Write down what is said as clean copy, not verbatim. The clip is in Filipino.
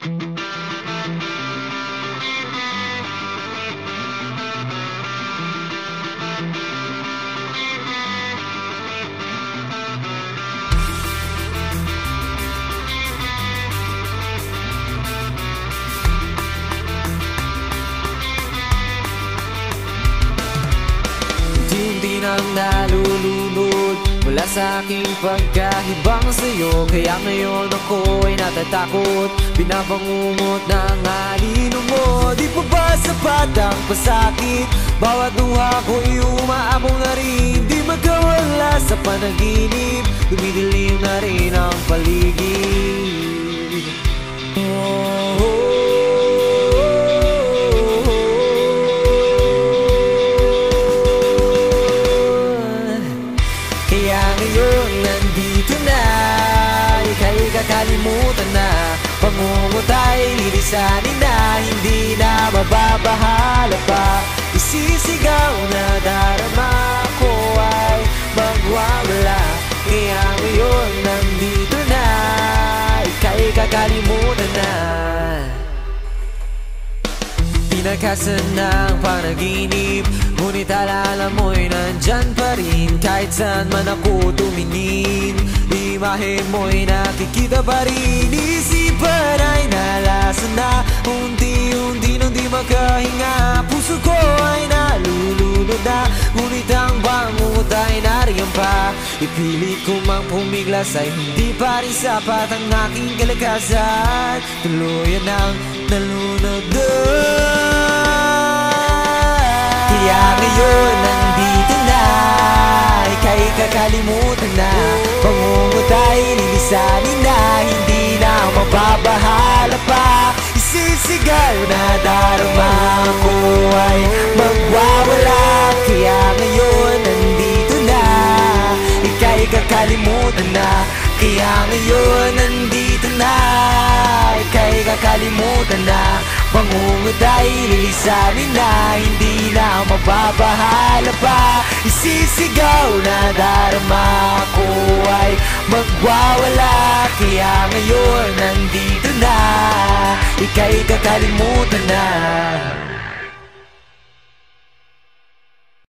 Unti-unti nang nalulunod mula sa aking pagkahibang sa'yo. Kaya ngayon ako ay natatakot, pinapangungot ng alino mo. Di pa ba sapat ang pasakit? Bawat luha ko'y umaabong na rin. Di magkawala sa panaginip, dumidilim na rin ang paligid. Kaya ngayon nandito na, ika'y kakalimutan na. Pangungot ay lilisanin na, hindi na mababahala pa. Isisigaw na darama ko ay magwawala. Kaya ngayon nandito na, ika'y kakalimutan na. Pinakasan ng panaginip, ngunit alala mo'y nandyan pa rin. Kahit saan man ako tumingin, imahe mo'y nakikita pa rin. Isipan ay nalasan na, unti-unti nang di makahinga. Puso ko ay nalulunod na, ngunit ang bangungot ay nariyan pa. Ipilit ko mang pumiglas ay hindi pa rin sapat ang aking kalakasan. Tuluyan ang nalunod na. Kaya ngayon nandito na, ika'y kakalimutan na. Pangungot ay lilisanin na, hindi na mababahala pa. Isisigaw na darama ko ay magwawala. Kaya ngayon nandito na, ika'y kakalimutan na. Kaya ngayon nandito na, ika'y kakalimutan na. Pangungot ay lilisanin na, hindi na mababahala pa. Isisigaw na darama ko ay magwawala. Kaya ngayon nandito na, ika'y kakalimutan na.